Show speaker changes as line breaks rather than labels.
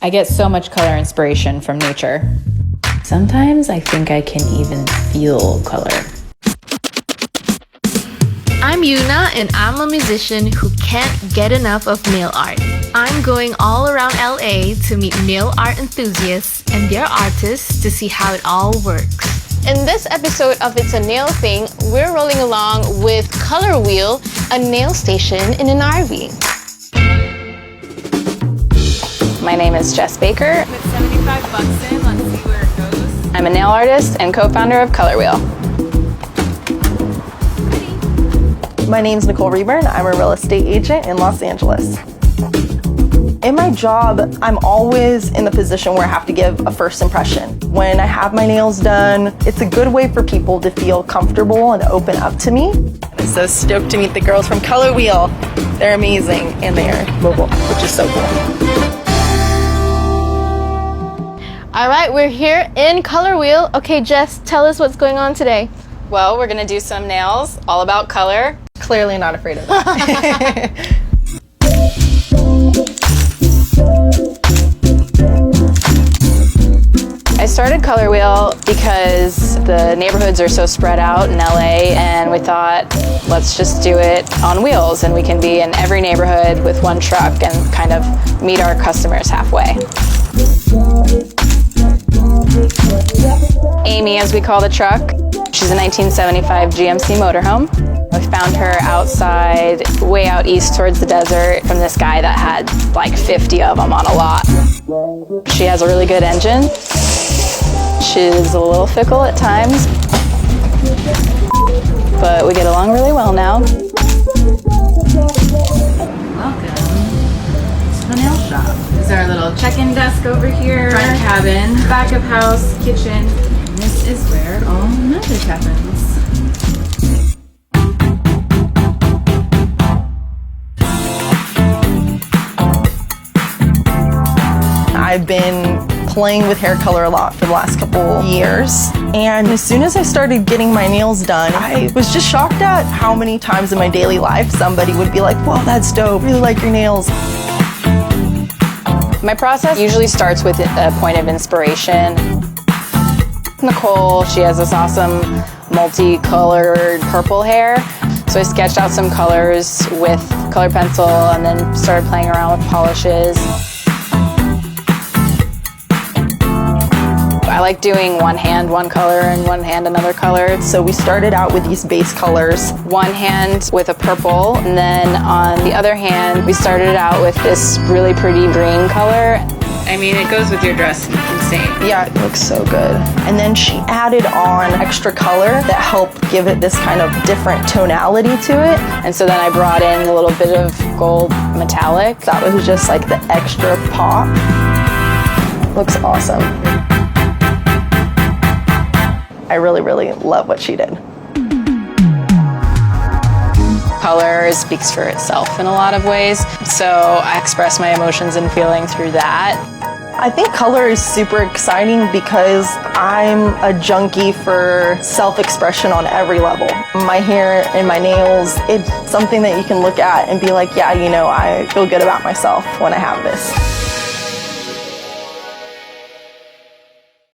I get so much color inspiration from nature. Sometimes I think I can even feel color.
I'm Yuna, and I'm a musician who can't get enough of nail art. I'm going all around LA to meet nail art enthusiasts and their artists to see how it all works.
In this episode of It's a Nail Thing, we're rolling along with Color Wheel, a nail station in an RV.
My name is Jess Baker.
Put $75 in, let's see where it goes.
I'm a nail artist and co-founder of Color Wheel.
My name's Nicole Reburn. I'm a real estate agent in Los Angeles. In my job, I'm always in the position where I have to give a first impression. When I have my nails done, it's a good way for people to feel comfortable and open up to me. I'm so stoked to meet the girls from Color Wheel. They're amazing and they're mobile, which is so cool.
All right, we're here in Color Wheel. Okay, Jess, tell us what's going on today.
Well, we're gonna do some nails, all about color.
Clearly not afraid of it.
I started Color Wheel because the neighborhoods are so spread out in LA, and we thought, let's just do it on wheels, and we can be in every neighborhood with one truck and kind of meet our customers halfway. Amy, as we call the truck, she's a 1975 GMC motorhome. We found her outside, way out east towards the desert, from this guy that had like 50 of them on a lot. She has a really good engine. She's a little fickle at times, but we get along really well now.
Welcome to the nail shop. This is our little check-in desk over here. Front cabin, back of house, kitchen. And this is where all magic happens.
I've been playing with hair color a lot for the last couple years, and as soon as I started getting my nails done, I was just shocked at how many times in my daily life somebody would be like, "Wow, that's dope, really like your nails."
My process usually starts with a point of inspiration. Nicole, she has this awesome multicolored purple hair, so I sketched out some colors with colored pencil and then started playing around with polishes. I like doing one hand one color and one hand another color.
So we started out with these base colors.
One hand with a purple, and then on the other hand, we started out with this really pretty green color.
I mean, it goes with your dress. Insane.
Yeah, it looks so good. And then she added on extra color that helped give it this kind of different tonality to it.
And so then I brought in a little bit of gold metallic.
That was just like the extra pop. Looks awesome. I really, really love what she did.
Color speaks for itself in a lot of ways, so I express my emotions and feeling through that.
I think color is super exciting because I'm a junkie for self-expression on every level. My hair and my nails, it's something that you can look at and be like, yeah, you know, I feel good about myself when I have this.